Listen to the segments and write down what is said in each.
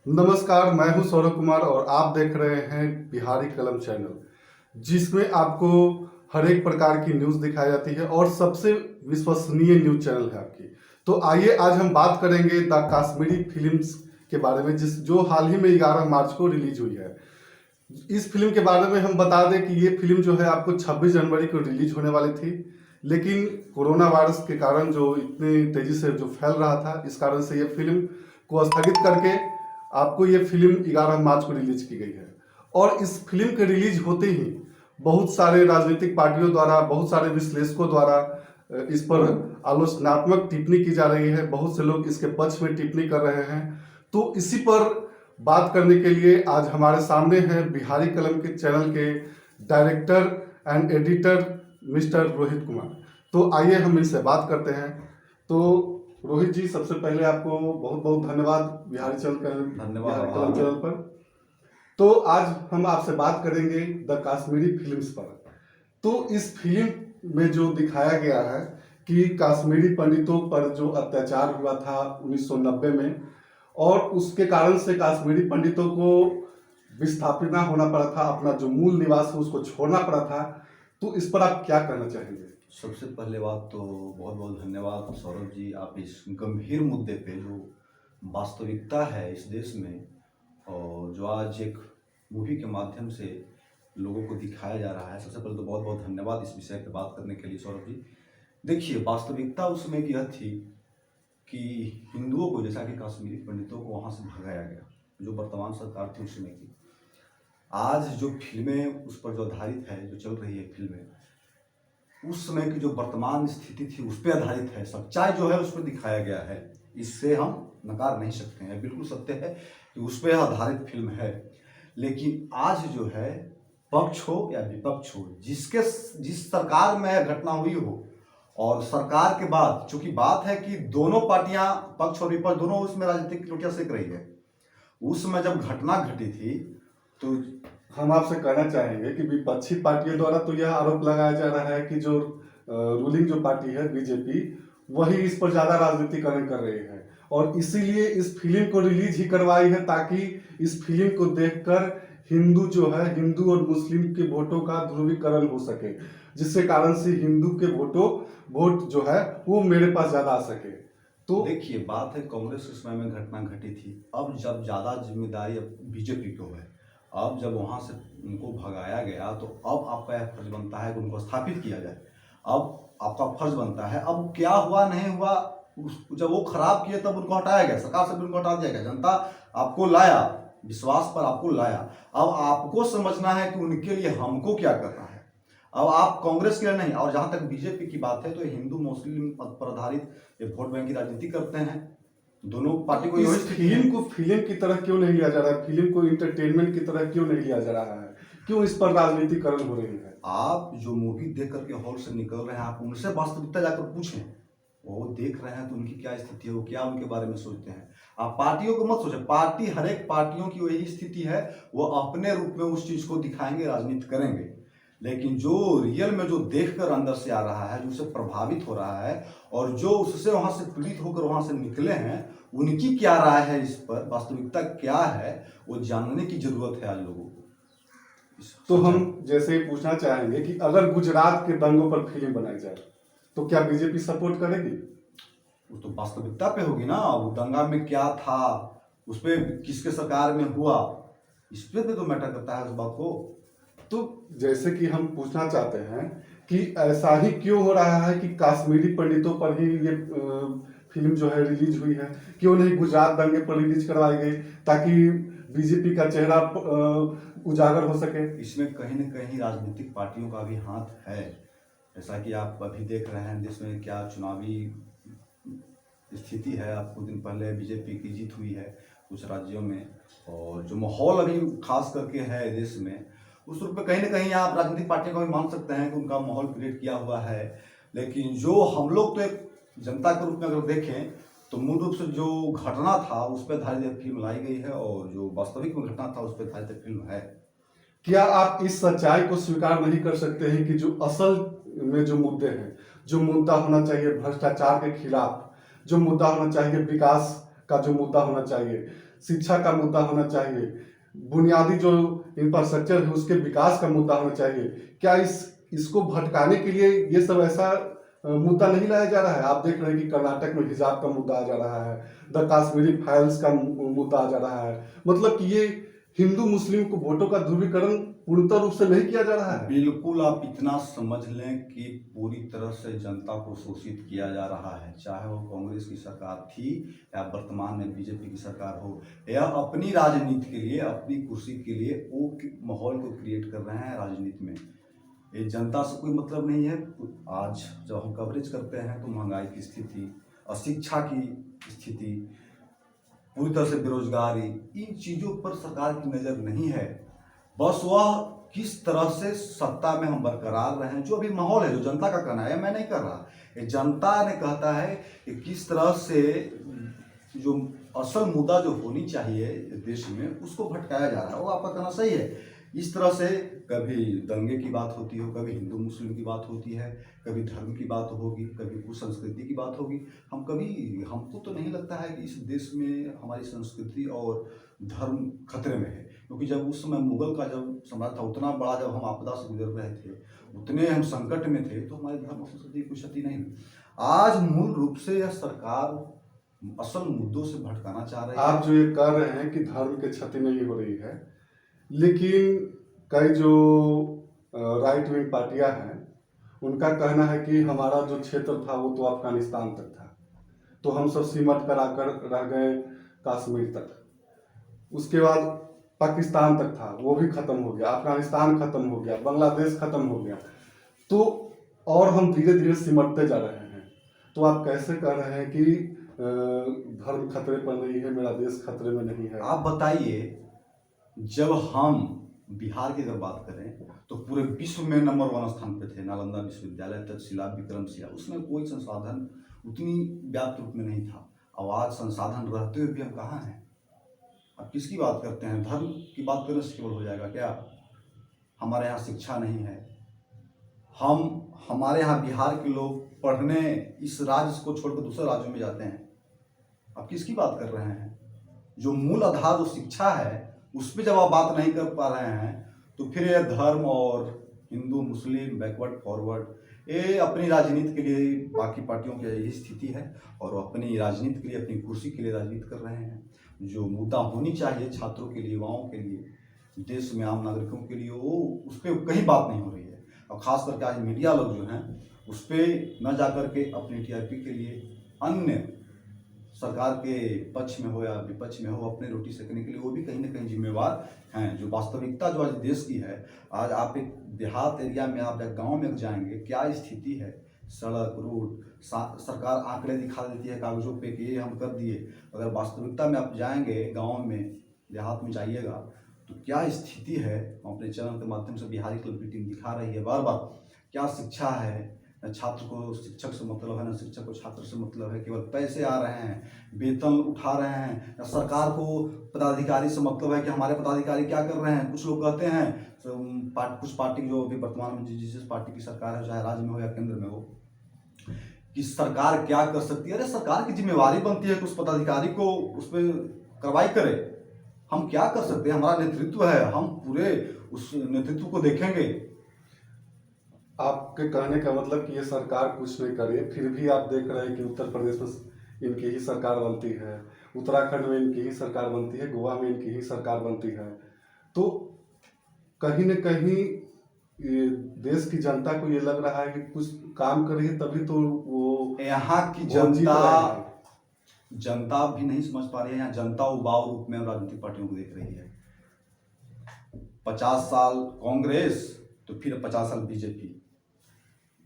नमस्कार, मैं हूं सौरभ कुमार और आप देख रहे हैं बिहारी कलम चैनल, जिसमें आपको हर एक प्रकार की न्यूज़ दिखाई जाती है और सबसे विश्वसनीय न्यूज़ चैनल है आपकी। तो आइए आज हम बात करेंगे द काश्मीरी फिल्म्स के बारे में, जो हाल ही में 11 मार्च को रिलीज हुई है। इस फिल्म के बारे में हम बता दें कि ये फिल्म जो है आपको 26 जनवरी को रिलीज होने वाली थी, लेकिन कोरोना वायरस के कारण जो इतनी तेजी से जो फैल रहा था, इस कारण से ये फिल्म को स्थगित करके आपको ये फिल्म 11 मार्च को रिलीज की गई है। और इस फिल्म के रिलीज होते ही बहुत सारे राजनीतिक पार्टियों द्वारा, बहुत सारे विश्लेषकों द्वारा इस पर आलोचनात्मक टिप्पणी की जा रही है। बहुत से लोग इसके पक्ष में टिप्पणी कर रहे हैं। तो इसी पर बात करने के लिए आज हमारे सामने हैं बिहारी कलम के चैनल के director and editor mister Rohit Kumar. तो आइए हम इनसे बात करते हैं। तो रोहित जी, सबसे पहले आपको बहुत बहुत धन्यवाद बिहारी कलम चैनल पर। तो आज हम आपसे बात करेंगे द काश्मीरी फिल्म्स पर। तो इस फिल्म में जो दिखाया गया है कि काश्मीरी पंडितों पर जो अत्याचार हुआ था 1990 में, और उसके कारण से काश्मीरी पंडितों को विस्थापित होना पड़ा था, अपना जो मूल निवास है उसको छोड़ना पड़ा था। तो इस पर आप क्या कहना चाहेंगे? सबसे पहले बात तो बहुत बहुत धन्यवाद सौरभ जी, आप इस गंभीर मुद्दे पे जो वास्तविकता है इस देश में और जो आज एक मूवी के माध्यम से लोगों को दिखाया जा रहा है, सबसे पहले तो बहुत बहुत धन्यवाद इस विषय पे बात करने के लिए सौरभ जी। देखिए, वास्तविकता उस समय की यह थी कि हिंदुओं को, जैसा कि कश्मीरी पंडितों को वहाँ से भगाया गया, जो वर्तमान सरकार थी उस समय की। आज जो फिल्में उस पर जो आधारित है, जो चल रही है फिल्में, उस समय की जो वर्तमान स्थिति थी उस पर आधारित है। सच्चाई जो है उस पर दिखाया गया है, इससे हम नकार नहीं सकते हैं। बिल्कुल सत्य है कि उस पर आधारित फिल्म है। लेकिन आज जो है, पक्ष हो या विपक्ष हो, जिस सरकार में घटना हुई हो, और सरकार के बाद चूंकि बात है कि दोनों पार्टियां, पक्ष और विपक्ष दोनों उसमें राजनीतिक रोटियां सेक रही है। उस समय जब घटना घटी थी तो हम आपसे कहना चाहेंगे कि विपक्षी पार्टियों द्वारा तो यह आरोप लगाया जा रहा है कि जो रूलिंग जो पार्टी है बीजेपी, वही इस पर ज्यादा राजनीतिकरण कर रही है और इसीलिए इस फिल्म को रिलीज ही करवाई है, ताकि इस फिल्म को देखकर हिंदू जो है, हिंदू और मुस्लिम के वोटों का ध्रुवीकरण हो सके, जिसके कारण से हिंदू के वोट जो है वो मेरे पास ज्यादा आ सके। तो देखिए, बात है कांग्रेस के समय में घटना घटी थी। अब जब ज़्यादा जिम्मेदारी अब बीजेपी को है, अब जब वहाँ से उनको भगाया गया, तो अब आपका यह फर्ज बनता है कि उनको स्थापित किया जाए। अब आपका फर्ज बनता है, अब क्या हुआ नहीं हुआ, जब वो खराब किए तब उनको हटाया गया, सरकार से भी उनको हटा दिया गया। जनता आपको लाया, विश्वास पर आपको लाया। अब आपको समझना है कि उनके लिए हमको क्या करना है। अब आप कांग्रेस के लिए नहीं, और जहाँ तक बीजेपी की बात है तो हिंदू मुस्लिम पर आधारित ये वोट बैंक की राजनीति करते हैं। दोनों पार्टी को इस फिल्म को फिल्म की तरह क्यों नहीं लिया जा रहा है? फिल्म को इंटरटेनमेंट की तरह क्यों नहीं लिया जा रहा है? क्यों इस पर राजनीतिकरण हो रही है? आप जो मूवी देख करके हॉल से निकल रहे हैं, आप उनसे वास्तविकता जाकर पूछें, वो देख रहे हैं तो उनकी क्या स्थिति है, वो क्या उनके बारे में सोचते हैं। आप पार्टियों को मत सोचें, पार्टी हर एक पार्टियों की वही स्थिति है, वो अपने रूप में उस चीज को दिखाएंगे, राजनीति करेंगे। लेकिन जो रियल में जो देखकर अंदर से आ रहा है, जो उससे प्रभावित हो रहा है, और जो उससे वहां से पीड़ित होकर वहां से निकले हैं, उनकी क्या राय है इस पर, वास्तविकता क्या है, वो जानने की जरूरत है आज लोगों को। तो हम जैसे पूछना चाहेंगे कि अगर गुजरात के दंगों पर फिल्म बनाई जाए तो क्या बीजेपी सपोर्ट करेगी? वो तो वास्तविकता पे होगी ना, वो दंगा में क्या था, उस पर किसके सरकार में हुआ, इस पे तो मैटर करता है उस बात को। तो जैसे कि हम पूछना चाहते हैं कि ऐसा ही क्यों हो रहा है कि कश्मीरी पंडितों पर ही ये फिल्म जो है रिलीज हुई है, क्यों नहीं गुजरात दंगे पर रिलीज करवाई गई, ताकि बीजेपी का चेहरा उजागर हो सके? इसमें कहीं न कहीं राजनीतिक पार्टियों का भी हाथ है। जैसा कि आप अभी देख रहे हैं देश में क्या चुनावी स्थिति है। आप कुछ दिन पहले बीजेपी की जीत हुई है कुछ राज्यों में, और जो माहौल अभी खास करके है देश में, उस रूप में कहीं न कहीं आप राजनीतिक पार्टियों को भी मान सकते हैं कि उनका माहौल क्रिएट किया हुआ है। लेकिन जो हम लोग तो एक जनता के रूप में अगर देखें, तो मूल रूप से जो घटना था उस पर आधारित फिल्म लाई गई है, और जो वास्तविक में घटना था उस पर आधारित फिल्म है। क्या आप इस सच्चाई को स्वीकार नहीं कर सकते हैं कि जो असल में जो मुद्दे हैं, जो मुद्दा होना चाहिए भ्रष्टाचार के खिलाफ, जो मुद्दा होना चाहिए विकास का, जो मुद्दा होना चाहिए, शिक्षा का मुद्दा होना चाहिए, बुनियादी जो इंफ्रास्ट्रक्चर है उसके विकास का मुद्दा होना चाहिए। क्या इसको भटकाने के लिए ये सब ऐसा मुद्दा नहीं लाया जा रहा है? आप देख रहे हैं कि कर्नाटक में हिजाब का मुद्दा आ जा रहा है, द कश्मीरी फाइल्स का मुद्दा आ जा रहा है। मतलब कि ये हिंदू मुस्लिम को वोटों का ध्रुवीकरण पूर्णतः रूप से नहीं किया जा रहा है। बिल्कुल, आप इतना समझ लें कि पूरी तरह से जनता को शोषित किया जा रहा है, चाहे वो कांग्रेस की सरकार थी या वर्तमान में बीजेपी की सरकार हो, या अपनी राजनीति के लिए, अपनी कुर्सी के लिए वो माहौल को क्रिएट कर रहे हैं राजनीति में। ये जनता से कोई मतलब नहीं है। आज जब हम कवरेज करते हैं तो महंगाई की स्थिति, अशिक्षा की स्थिति, पूरी तरह से बेरोजगारी, इन चीज़ों पर सरकार की नज़र नहीं है। बस वह किस तरह से सत्ता में हम बरकरार रहें, जो अभी माहौल है, जो जनता का कहना है, मैं नहीं कर रहा, ये जनता ने कहता है कि किस तरह से जो असल मुद्दा जो होनी चाहिए देश में उसको भटकाया जा रहा है। वो आपका कहना सही है। इस तरह से कभी दंगे की बात होती हो, कभी हिंदू मुस्लिम की बात होती है, कभी धर्म की बात होगी, कभी कुछ संस्कृति की बात होगी। हमको तो नहीं लगता है कि इस देश में हमारी संस्कृति और धर्म खतरे में है, क्योंकि जब उस समय मुगल का जब सम्राट था, उतना बड़ा जब हम आपदा से गुजर रहे थे, उतने हम संकट में थे, तो हमारे धर्म और संस्कृति की कोई क्षति नहीं हुई। आज मूल रूप से यह सरकार असल मुद्दों से भटकाना चाह रही है। आप जो ये कह रहे हैं कि धर्म की क्षति नहीं हो रही है, लेकिन कई जो राइट विंग पार्टियां हैं उनका कहना है कि हमारा जो क्षेत्र था वो तो अफगानिस्तान तक था, तो हम सब सिमट कर आकर रह गए कश्मीर तक, उसके बाद पाकिस्तान तक था, वो भी खत्म हो गया, अफगानिस्तान खत्म हो गया, बांग्लादेश खत्म हो गया, तो और हम धीरे धीरे सिमटते जा रहे हैं। तो आप कैसे कह रहे हैं कि धर्म खतरे पर नहीं है, मेरा देश खतरे में नहीं है? आप बताइए, जब हम बिहार की अगर बात करें तो पूरे विश्व में नंबर 1 स्थान पे थे। नालंदा विश्वविद्यालय, तक्षशिला, विक्रमशिला, उसमें कोई संसाधन उतनी व्याप्त रूप में नहीं था। अब आज संसाधन रहते हुए भी हम कहाँ हैं? अब किसकी बात करते हैं? धर्म की बात करने से केवल हो जाएगा क्या? हमारे यहाँ शिक्षा नहीं है। हमारे यहाँ बिहार के लोग पढ़ने इस राज्य को छोड़कर दूसरे राज्यों में जाते हैं। अब किसकी बात कर रहे हैं? जो मूल आधार जो शिक्षा है उस पर जब आप बात नहीं कर पा रहे हैं, तो फिर ये धर्म और हिंदू मुस्लिम, बैकवर्ड फॉरवर्ड, ये अपनी राजनीति के लिए, बाकी पार्टियों की यही स्थिति है, और वो अपनी राजनीति के लिए, अपनी कुर्सी के लिए राजनीति कर रहे हैं। जो मुद्दा होनी चाहिए छात्रों के लिए, युवाओं के लिए, देश में आम नागरिकों के लिए, वो उस पर कहीं बात नहीं हो रही है। और ख़ास करके आज मीडिया लोग जो हैं उस पर न जा कर के अपनी टीआरपी के लिए, अन्य सरकार के पक्ष में हो या विपक्ष में हो, अपने रोटी सेकने के लिए वो भी कहीं ना कहीं जिम्मेवार हैं। जो वास्तविकता जो आज देश की है, आज आप एक देहात एरिया में, आप एक गांव में जाएंगे, क्या स्थिति है, सड़क, रोड, सरकार आंकड़े दिखा देती है कागजों पे कि ये हम कर दिए। अगर वास्तविकता में आप जाएंगे, गाँव में, देहात में जाइएगा, तो क्या स्थिति है। हम अपने चैनल के माध्यम से बिहारी क्लब की टीम दिखा रही है बार बार। क्या शिक्षा है, न छात्र को शिक्षक से मतलब है, न शिक्षक को छात्र से मतलब है, केवल पैसे आ रहे हैं, वेतन उठा रहे हैं। न सरकार को पदाधिकारी से मतलब है कि हमारे पदाधिकारी क्या कर रहे हैं। कुछ लोग कहते हैं, कुछ पार्टी जो अभी वर्तमान में जिस पार्टी की सरकार है, चाहे राज्य में हो या केंद्र में हो, कि सरकार क्या कर सकती है। अरे सरकार की जिम्मेवारी बनती है कि उस पदाधिकारी को उस पर कार्रवाई करे। हम क्या कर सकते हैं? हमारा नेतृत्व है, हम पूरे उस नेतृत्व को देखेंगे। आपके कहने का मतलब कि ये सरकार कुछ नहीं करे, फिर भी आप देख रहे हैं कि उत्तर प्रदेश में इनकी ही सरकार बनती है, उत्तराखंड में इनकी ही सरकार बनती है, गोवा में इनकी ही सरकार बनती है। तो कहीं न कहीं ये देश की जनता को ये लग रहा है कि कुछ काम कर रही है, तभी तो वो यहाँ की जनता भी नहीं समझ पा रही है। यहाँ जनता उबाऊ रूप में राजनीतिक पार्टियों को देख रही है। 50 साल कांग्रेस, तो फिर 50 साल बीजेपी।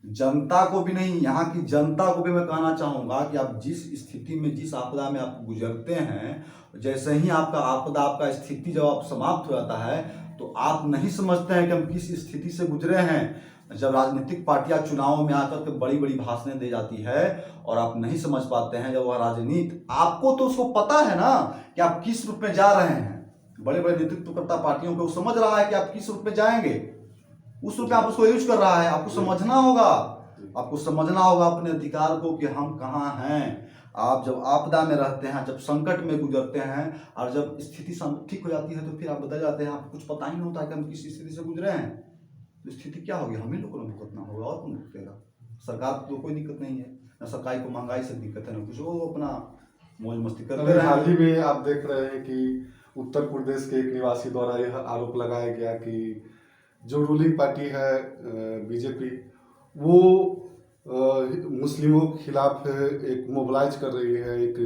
जनता को भी नहीं, यहाँ की जनता को भी मैं कहना चाहूँगा कि आप जिस स्थिति में, जिस आपदा में आप गुजरते हैं, जैसे ही आपका आपदा, आपका स्थिति जब आप समाप्त हो जाता है, तो आप नहीं समझते हैं कि हम किस स्थिति से गुजरे हैं। जब राजनीतिक पार्टियां चुनाव में आकर के बड़ी बड़ी भाषणें दे जाती है और आप नहीं समझ पाते हैं, जब वह राजनीति, आपको तो उसको पता है ना कि आप किस रूप में जा रहे हैं। बड़े बड़े नेतृत्वकर्ता पार्टियों को समझ रहा है कि आप किस रूप में जाएंगे, उस रूप में आप उसको यूज कर रहा है। आपको समझना होगा, आपको समझना होगा अपने अधिकार को कि हम कहाँ हैं। आप जब आपदा में रहते हैं, जब संकट में गुजरते हैं और जब स्थिति ठीक हो जाती है तो फिर आप बदल जाते हैं, आपको कुछ पता ही नहीं होता कि हम किस स्थिति से गुजरे हैं। तो स्थिति क्या होगी, हम ही लोगों को भुगतना होगा और कौन भुगतेगा। सरकार को कोई दिक्कत नहीं है, न सरकार को महंगाई से दिक्कत है, न कुछ, वो अपना मौज मस्ती करते अभी रहे। हाल ही में आप देख रहे हैं कि उत्तर प्रदेश के एक निवासी द्वारा यह आरोप लगाया गया कि जो रूलिंग पार्टी है बीजेपी, वो मुस्लिमों के खिलाफ एक मोबिलाइज कर रही है, एक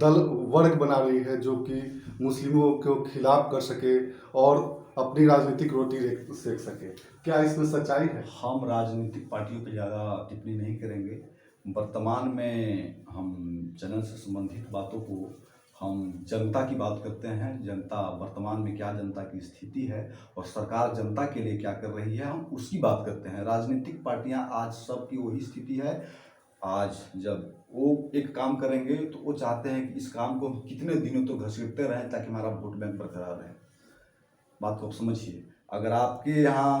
दल वर्ग बना रही है जो कि मुस्लिमों को खिलाफ कर सके और अपनी राजनीतिक रोटी सेक सके। क्या इसमें सच्चाई है? हम राजनीतिक पार्टियों पर ज़्यादा टिप्पणी नहीं करेंगे। वर्तमान में हम चैनल से संबंधित बातों को, हम जनता की बात करते हैं। जनता वर्तमान में क्या जनता की स्थिति है और सरकार जनता के लिए क्या कर रही है, हम उसकी बात करते हैं। राजनीतिक पार्टियां आज सबकी वही स्थिति है। आज जब वो एक काम करेंगे तो वो चाहते हैं कि इस काम को हम कितने दिनों तो घसीटते रहें ताकि हमारा वोट बैंक बरकरार रहे। बात को आप समझिए, अगर आपके यहाँ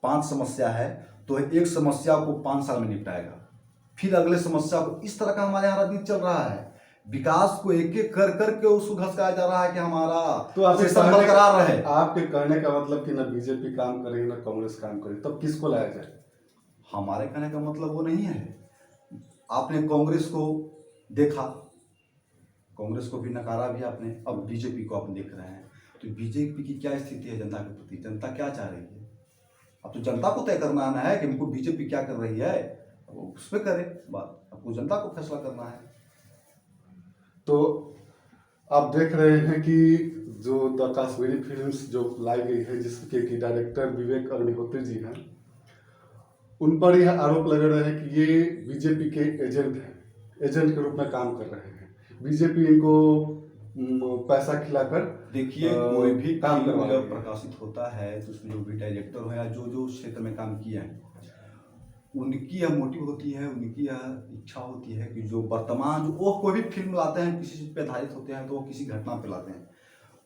5 समस्या है तो एक समस्या को 5 साल में निपटाएगा, फिर अगले समस्या को, इस तरह का हमारे यहाँ राजनीति चल रहा है। विकास को एक एक कर करके उसको घसकाया जा रहा है कि हमारा तो सिस्टम बरकरार रहे। आपके कहने का मतलब कि न बीजेपी काम करे न कांग्रेस काम करे, तब किसको लाया जाए? हमारे कहने का मतलब वो नहीं है। आपने कांग्रेस को देखा, कांग्रेस को भी नकारा भी आपने, अब बीजेपी को आप देख रहे हैं। तो बीजेपी की क्या स्थिति है जनता के प्रति, जनता क्या चाह रही है? अब तो जनता को तय करना आना है कि हमको बीजेपी क्या कर रही है, उस पर करें बात। आपको जनता को फैसला करना है। तो आप देख रहे हैं कि जो द कश्मीरी फिल्म्स जो लाई गई है, जिसके कि डायरेक्टर विवेक अग्निहोत्री जी हैं, उन पर यह आरोप लगा रहे हैं कि ये बीजेपी के एजेंट हैं, एजेंट के रूप में काम कर रहे हैं। बीजेपी इनको पैसा खिलाकर, देखिए, कोई भी काम फिल्म करवा जब प्रकाशित होता है तो उसमें जो भी डायरेक्टर हो या जो जो क्षेत्र में काम किया है, उनकी यह मोटिव होती है, उनकी यह इच्छा होती है कि जो वर्तमान, जो वो कोई भी फिल्म लाते हैं किसी चीज़ पे आधारित होते हैं तो वो किसी घटना पे लाते हैं,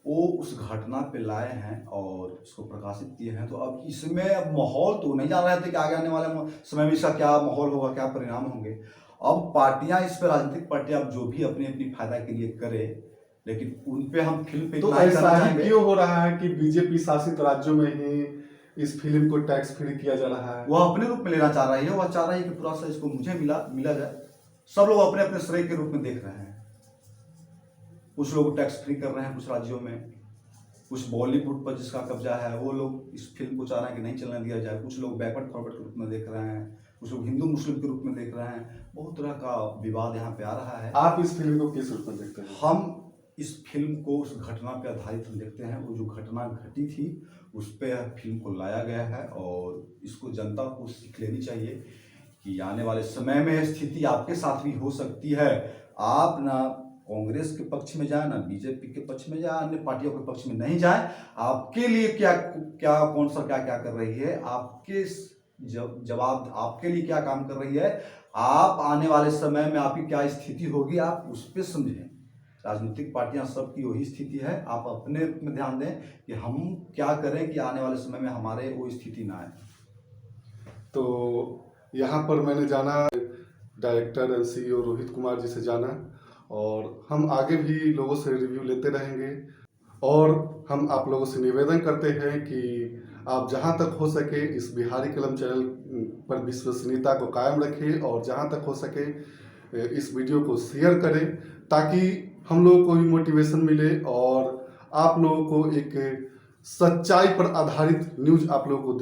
वो उस घटना पे लाए हैं और इसको प्रकाशित किए हैं। तो अब इसमें अब माहौल तो नहीं जान रहे थे कि आगे आने वाले समय में इसका क्या माहौल होगा, क्या परिणाम होंगे। अब पार्टियां इस पर, राजनीतिक पार्टियां अब जो भी अपनी अपनी फायदा के लिए करे, लेकिन उन पे हम फिल्म पे तो इतना ही ऐसा करना ही चाहेंगे। क्यों हो रहा है कि बीजेपी शासित राज्यों में ही इस फिल्म को टैक्स फ्री किया जा रहा है? वह अपने रूप में लेना चाह रही है, वह चाह रही है कि पूरा सा इसको मुझे मिला जाए। सब लोग अपने अपने श्रेय के रूप में देख रहे हैं। कुछ लोग टैक्स फ्री कर रहे हैं कुछ राज्यों में, कुछ बॉलीवुड पर जिसका कब्जा है वो लोग इस फिल्म को चाह रहे हैं कि नहीं चलने दिया जाए। कुछ लोग बैकवर्ड फॉरवर्ड के रूप में देख रहे हैं, कुछ लोग हिंदू मुस्लिम के रूप में देख रहे हैं। बहुत तरह का विवाद यहाँ पे आ रहा है। आप इस फिल्म को किस रूप में देखते हैं? हम इस फिल्म को उस घटना पे आधारित हम देखते हैं। वो जो घटना घटी थी उस पर फिल्म को लाया गया है और इसको जनता को सीख लेनी चाहिए कि आने वाले समय में स्थिति आपके साथ भी हो सकती है। आप ना कांग्रेस के पक्ष में जाए, ना बीजेपी के पक्ष में जाए, अन्य पार्टियों के पक्ष में नहीं जाए। आपके लिए क्या क्या कौन सा क्या क्या कर रही है, आपके जवाब आपके लिए क्या काम कर रही है, आप आने वाले समय में आपकी क्या स्थिति होगी, आप उस पर समझें। राजनीतिक पार्टियां सबकी वही स्थिति है। आप अपने में ध्यान दें कि हम क्या करें कि आने वाले समय में हमारे वो स्थिति ना आए। तो यहाँ पर मैंने जाना director and CEO Rohit Kumar ji से जाना, और हम आगे भी लोगों से रिव्यू लेते रहेंगे। और हम आप लोगों से निवेदन करते हैं कि आप जहाँ तक हो सके इस बिहारी कलम चैनल पर विश्वसनीयता को कायम रखें और जहाँ तक हो सके इस वीडियो को शेयर करें, ताकि हम लोगों को भी मोटिवेशन मिले और आप लोगों को एक सच्चाई पर आधारित न्यूज़ आप लोगों को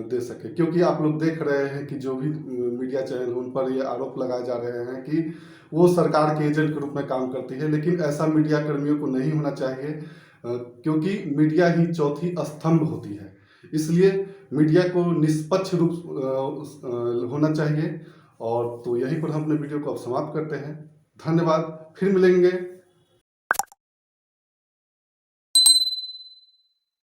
दे सके। क्योंकि आप लोग देख रहे हैं कि जो भी मीडिया चैनल उन पर ये आरोप लगाए जा रहे हैं कि वो सरकार के एजेंट के रूप में काम करती है, लेकिन ऐसा मीडिया कर्मियों को नहीं होना चाहिए, क्योंकि मीडिया ही चौथी स्तंभ होती है। इसलिए मीडिया को निष्पक्ष रूप होना चाहिए। और तो यहीं पर हम अपने वीडियो को अब समाप्त करते हैं। धन्यवाद, फिर मिलेंगे।